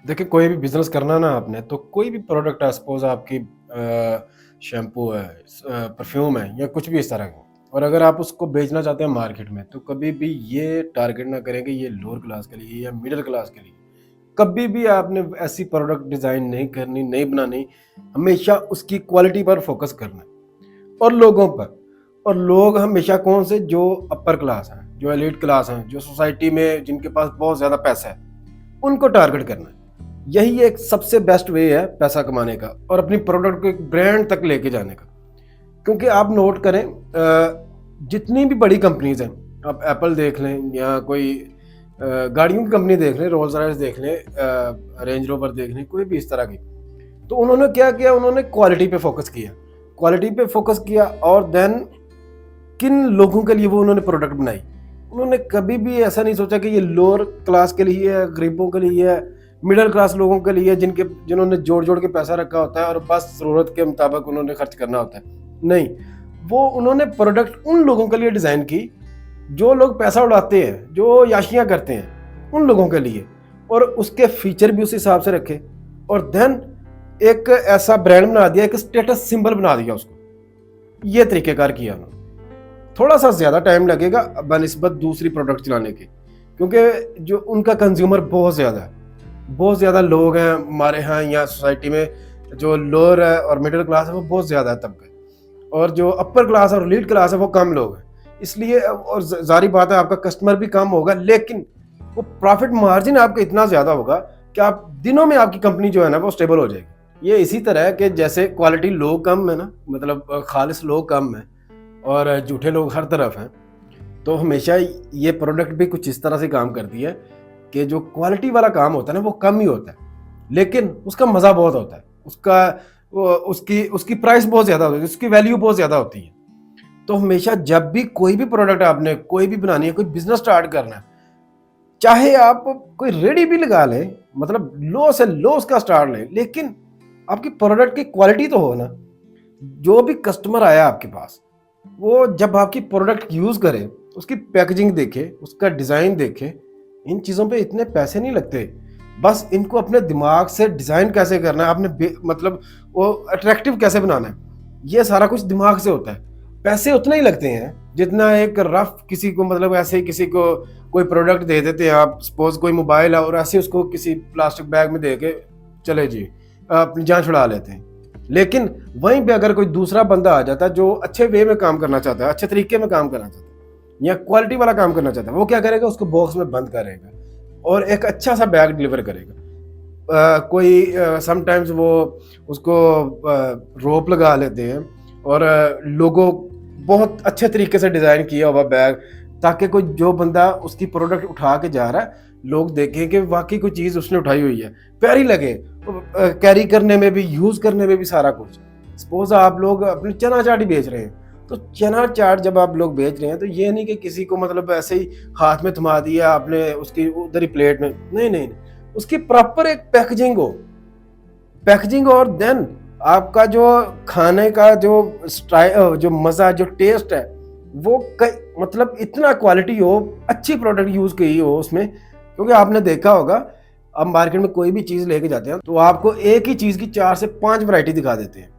देखिए, कोई भी बिज़नेस करना ना आपने, तो कोई भी प्रोडक्ट है, सपोज़ आपकी शैम्पू है, परफ्यूम है या कुछ भी इस तरह का, और अगर आप उसको बेचना चाहते हैं मार्केट में, तो कभी भी ये टारगेट ना करें कि ये लोअर क्लास के लिए या मिडल क्लास के लिए। कभी भी आपने ऐसी प्रोडक्ट डिज़ाइन नहीं करनी, नहीं बनानी, हमेशा उसकी क्वालिटी पर फ़ोकस करना है और लोगों पर। और लोग हमेशा कौन से, जो अपर क्लास हैं, जो एलीट क्लास हैं, जो सोसाइटी में जिनके पास बहुत ज़्यादा पैसा है, उनको टारगेट करना है। यही एक सबसे बेस्ट वे है पैसा कमाने का और अपनी प्रोडक्ट को एक ब्रांड तक लेके जाने का। क्योंकि आप नोट करें, जितनी भी बड़ी कंपनीज हैं, आप एप्पल देख लें या कोई गाड़ियों की कंपनी देख लें, रोल्स रॉयस देख लें, रेंज रोवर देख लें, कोई भी इस तरह की, तो उन्होंने क्या किया, उन्होंने क्वालिटी पे फोकस किया। क्वालिटी पे फोकस किया और देन किन लोगों के लिए वो उन्होंने प्रोडक्ट बनाई। उन्होंने कभी भी ऐसा नहीं सोचा कि ये लोअर क्लास के लिए है, गरीबों के लिए है, मिडिल क्लास लोगों के लिए, जिन्होंने जोड़ जोड़ के पैसा रखा होता है और बस ज़रूरत के मुताबिक उन्होंने खर्च करना होता है। नहीं, वो उन्होंने प्रोडक्ट उन लोगों के लिए डिज़ाइन की जो लोग पैसा उड़ाते हैं, जो याशियाँ करते हैं, उन लोगों के लिए, और उसके फीचर भी उस हिसाब से रखे और देन एक ऐसा ब्रांड बना दिया, एक स्टेटस सिंबल बना दिया उसको। ये तरीक़ेकार किया उन्होंने। थोड़ा सा ज़्यादा टाइम लगेगा बनिस्बत दूसरी प्रोडक्ट चलाने के, क्योंकि जो उनका कंज्यूमर बहुत ज़्यादा है, बहुत ज़्यादा लोग हैं हमारे यहाँ या सोसाइटी में। जो लोअर है और मिडिल क्लास है वो बहुत ज़्यादा है तबका, और जो अपर क्लास और लीड क्लास है वो कम लोग हैं। इसलिए और जारी बात है, आपका कस्टमर भी कम होगा, लेकिन वो प्रॉफिट मार्जिन आपका इतना ज़्यादा होगा कि आप दिनों में आपकी कंपनी जो है ना वो स्टेबल हो जाएगी। ये इसी तरह है कि जैसे क्वालिटी लोग कम है ना, मतलब खालिस लोग कम है और झूठे लोग हर तरफ हैं, तो हमेशा ये प्रोडक्ट भी कुछ इस तरह से काम करती है कि जो क्वालिटी वाला काम होता है ना वो कम ही होता है, लेकिन उसका मज़ा बहुत होता है, उसकी उसकी प्राइस बहुत ज़्यादा होती है, उसकी वैल्यू बहुत ज़्यादा होती है। तो हमेशा जब भी कोई भी प्रोडक्ट आपने कोई भी बनानी है, कोई बिजनेस स्टार्ट करना है, चाहे आप कोई रेडी भी लगा लें, मतलब लो से लो उसका स्टार्ट लें, लेकिन आपकी प्रोडक्ट की क्वालिटी तो हो ना। जो भी कस्टमर आया आपके पास, वो जब आपकी प्रोडक्ट यूज़ करे, उसकी पैकेजिंग देखे, उसका डिज़ाइन देखे, इन चीज़ों पे इतने पैसे नहीं लगते। बस इनको अपने दिमाग से डिज़ाइन कैसे करना है, आपने मतलब वो अट्रैक्टिव कैसे बनाना है, ये सारा कुछ दिमाग से होता है। पैसे उतने ही लगते हैं जितना एक रफ किसी को, मतलब ऐसे ही किसी को कोई प्रोडक्ट दे देते हैं आप, सपोज कोई मोबाइल है और ऐसे उसको किसी प्लास्टिक बैग में दे के चले जी अपनी जान छुड़ा लेते हैं। लेकिन वहीं पे अगर कोई दूसरा बंदा आ जाता है जो अच्छे वे में काम करना चाहता है, अच्छे तरीके में काम करना चाहता है या क्वालिटी वाला काम करना चाहता है, वो क्या करेगा, उसको बॉक्स में बंद करेगा और एक अच्छा सा बैग डिलीवर करेगा। कोई समटाइम्स वो उसको रोप लगा लेते हैं और लोगो बहुत अच्छे तरीके से डिज़ाइन किया हुआ बैग, ताकि कोई जो बंदा उसकी प्रोडक्ट उठा के जा रहा है, लोग देखें कि वाकई कोई चीज़ उसने उठाई हुई है, प्यारी लगे, कैरी करने में भी, यूज़ करने में भी, सारा कुछ। सपोज आप लोग अपनी चना चाट ही बेच रहे हैं, तो चना चाट जब आप लोग बेच रहे हैं, तो ये नहीं कि किसी को मतलब ऐसे ही हाथ में थमा दिया आपने उसकी उधर ही प्लेट में, नहीं नहीं, उसकी प्रॉपर एक पैकेजिंग और देन आपका जो खाने का जो स्टाइल, जो मज़ा, जो टेस्ट है, वो मतलब इतना क्वालिटी हो, अच्छी प्रोडक्ट यूज़ की हो उसमें। क्योंकि आपने देखा होगा, अब मार्केट में कोई भी चीज़ लेके जाते हैं तो आपको एक ही चीज़ की 4 से 5 वैरायटी दिखा देते हैं,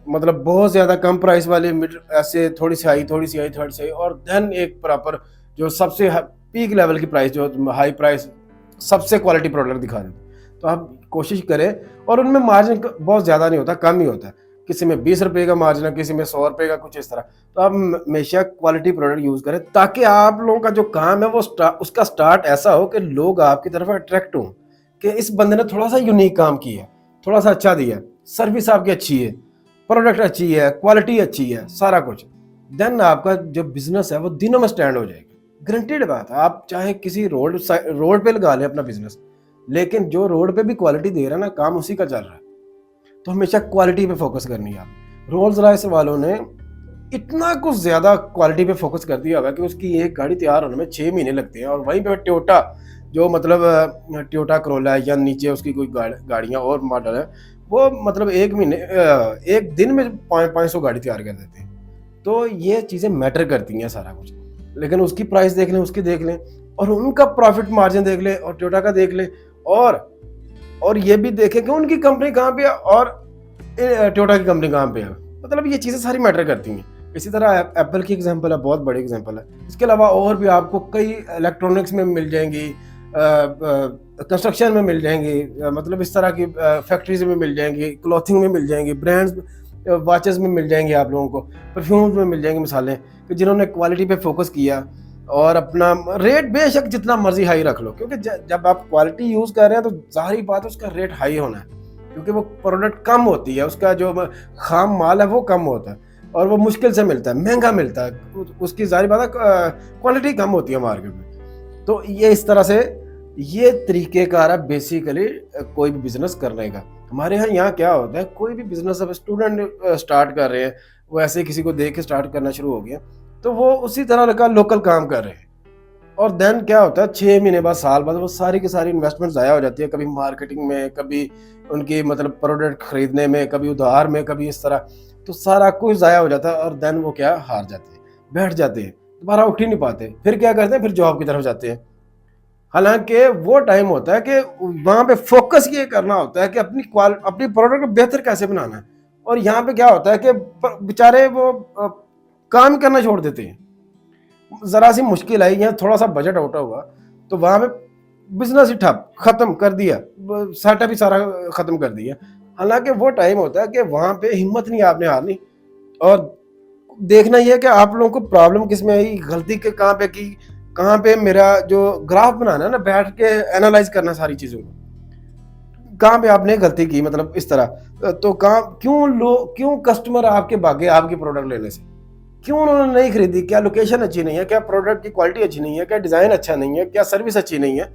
मतलब बहुत ज़्यादा कम प्राइस वाले, मिड ऐसे थोड़ी सी हाई, थोड़ी सी हाई, थोड़ी सी हाई, और देन एक प्रॉपर जो सबसे पीक लेवल की प्राइस, जो हाई प्राइस, सबसे क्वालिटी प्रोडक्ट दिखा देते हैं। तो आप कोशिश करें, और उनमें मार्जिन बहुत ज़्यादा नहीं होता, कम ही होता है, किसी में 20 रुपये का मार्जिन है, किसी में 100 रुपये का, कुछ इस तरह। तो आप हमेशा क्वालिटी प्रोडक्ट यूज़ करें, ताकि आप लोगों का जो काम है वो उसका स्टार्ट ऐसा हो कि लोग आपकी तरफ अट्रैक्ट हों कि इस बंदे ने थोड़ा सा यूनिक काम किया, थोड़ा सा अच्छा दिया, सर्विस आपकी अच्छी है, प्रोडक्ट अच्छी है, क्वालिटी अच्छी है, सारा कुछ। देन आपका जो बिजनेस है वो दिनों में स्टैंड हो जाएगा, गारंटीड बात है। आप चाहे किसी रोड पे लगा लें अपना बिजनेस, लेकिन जो रोड पे भी क्वालिटी दे रहा है ना, काम उसी का चल रहा है। तो हमेशा क्वालिटी पे फोकस करनी है आप। रोल्स रॉयस वालों ने इतना कुछ ज़्यादा क्वालिटी पे फोकस कर दिया होगा कि उसकी एक गाड़ी तैयार होने में 6 महीने लगते हैं, और वहीं पे टोयोटा, जो मतलब टोयोटा करोला है या नीचे उसकी कोई गाड़ियाँ और मॉडल है, वो मतलब एक दिन में 500 गाड़ी तैयार कर देते हैं। तो ये चीज़ें मैटर करती हैं सारा कुछ, लेकिन उसकी प्राइस देख लें, उसकी देख लें, और उनका प्रॉफिट मार्जिन देख लें, और टोयोटा का देख लें, और ये भी देखें कि उनकी कंपनी कहाँ पे है और टोयोटा की कंपनी कहाँ पे है। मतलब ये चीज़ें सारी मैटर करती हैं। इसी तरह एप्पल की एग्जांपल है, बहुत बड़ी एग्जांपल है। इसके अलावा और भी आपको कई इलेक्ट्रॉनिक्स में मिल जाएंगी, कंस्ट्रक्शन में मिल जाएंगी, मतलब इस तरह की फैक्ट्रीज में मिल जाएंगी, क्लॉथिंग में मिल जाएंगी, ब्रांड्स वॉचेस में मिल जाएंगे आप लोगों को, परफ्यूम्स में मिल जाएंगी मिसालें कि जिन्होंने क्वालिटी पे फोकस किया और अपना रेट बेशक जितना मर्जी हाई रख लो, क्योंकि जब आप क्वालिटी यूज़ कर रहे हैं तो जाहिर बात है उसका रेट हाई होना है, क्योंकि वो प्रोडक्ट कम होती है, उसका जो खाम माल है वो कम होता है और वो मुश्किल से मिलता है, महंगा मिलता है, उसकी जाहिर बात है क्वालिटी कम होती है मार्केट में। तो ये इस तरह से ये तरीक़ेकार है बेसिकली कोई भी बिज़नेस करने का। हमारे यहाँ क्या होता है, कोई भी बिज़नेस अब स्टूडेंट स्टार्ट कर रहे हैं, वो ऐसे किसी को देख के स्टार्ट करना शुरू हो गया, तो वो उसी तरह का लोकल काम कर रहे हैं और देन क्या होता है 6 महीने बाद, साल बाद वो सारी की सारी इन्वेस्टमेंट ज़ाया हो जाती है, कभी मार्केटिंग में, कभी उनकी मतलब प्रोडक्ट खरीदने में, कभी उधार में, कभी इस तरह, तो सारा कुछ ज़ाया हो जाता है और देन वो क्या हार जाते हैं, बैठ जाते हैं, दोबारा उठ ही नहीं पाते। फिर क्या करते हैं, फिर जॉब की तरफ जाते हैं। हालांकि वो टाइम होता है कि वहाँ पे फोकस ये करना होता है कि अपनी प्रोडक्ट को बेहतर कैसे बनाना है, और यहाँ पे क्या होता है कि बेचारे वो काम करना छोड़ देते हैं। ज़रा सी मुश्किल आई या थोड़ा सा बजट आउट हुआ तो वहाँ पे बिजनेस ही ठप, खत्म कर दिया, सेटअप ही सारा खत्म कर दिया। हालांकि वो टाइम होता है कि वहाँ पे हिम्मत नहीं आपने हारनी और देखना ये है कि आप लोगों को प्रॉब्लम किस में आई, गलती के कहाँ पे की, कहाँ पे मेरा जो ग्राफ बनाना है ना, बैठ के एनालाइज करना सारी चीज़ों को, कहाँ पे आपने गलती की, मतलब इस तरह तो कहाँ क्यों कस्टमर आपके भागे आपकी प्रोडक्ट लेने से, क्यों उन्होंने नहीं खरीदी, क्या लोकेशन अच्छी नहीं है, क्या प्रोडक्ट की क्वालिटी अच्छी नहीं है, क्या डिज़ाइन अच्छा नहीं है, क्या सर्विस अच्छी नहीं है।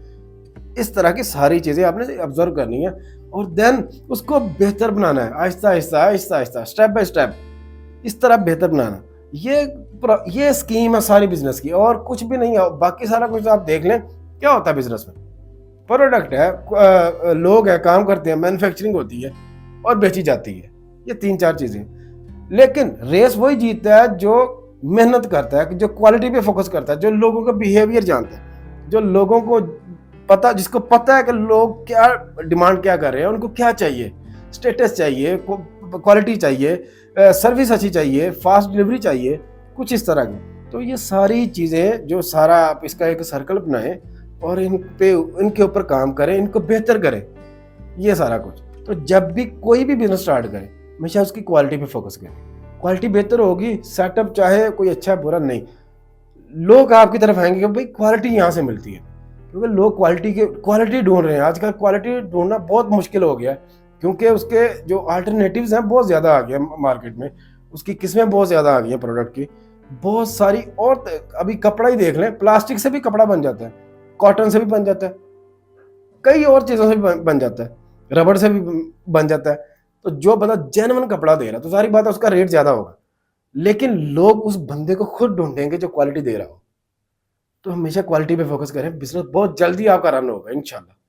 इस तरह की सारी चीज़ें आपने ऑब्जर्व करनी है और देन उसको बेहतर बनाना है, Aahista Aahista Aahista Aahista, step by step, इस तरह बेहतर बनाना। ये स्कीम है सारी बिजनेस की और कुछ भी नहीं है। बाकी सारा कुछ आप देख लें, क्या होता है बिजनेस में, प्रोडक्ट है, लोग हैं, काम करते हैं, मैन्युफैक्चरिंग होती है और बेची जाती है, ये 3-4 चीज़ें। लेकिन रेस वही जीतता है जो मेहनत करता है, जो क्वालिटी पे फोकस करता है, जो लोगों का बिहेवियर जानता है, जो लोगों को जिसको पता है कि लोग क्या डिमांड क्या कर रहे हैं, उनको क्या चाहिए, स्टेटस चाहिए, क्वालिटी चाहिए, सर्विस अच्छी चाहिए, फास्ट डिलीवरी चाहिए, कुछ इस तरह की। तो ये सारी चीज़ें जो सारा आप इसका एक सर्कल बनाएं और इनके ऊपर काम करें, इनको बेहतर करें, ये सारा कुछ। तो जब भी कोई भी बिजनेस स्टार्ट करें, हमेशा उसकी क्वालिटी पे फोकस करें। क्वालिटी बेहतर होगी, सेटअप चाहे कोई अच्छा बुरा नहीं, लोग आपकी तरफ आएंगे कि भाई क्वालिटी यहाँ से मिलती है, क्योंकि लोग क्वालिटी ढूंढ रहे हैं। आजकल क्वालिटी ढूंढना बहुत मुश्किल हो गया है, क्योंकि उसके जो अल्टरनेटिव्स हैं बहुत ज़्यादा आ गए मार्केट में, उसकी किस्में बहुत ज़्यादा आ गई हैं प्रोडक्ट की, बहुत सारी। और अभी कपड़ा ही देख लें, प्लास्टिक से भी कपड़ा बन जाता है, कॉटन से भी बन जाता है, कई और चीज़ों से भी बन जाता है, रबड़ से भी बन जाता है। तो जो बंदा जेन्युइन कपड़ा दे रहा है तो सारी बात है उसका रेट ज़्यादा होगा, लेकिन लोग उस बंदे को खुद ढूंढेंगे जो क्वालिटी दे रहा हो। तो हमेशा क्वालिटी पे फोकस करें, बिजनेस बहुत जल्दी आपका रन होगा इंशाल्लाह।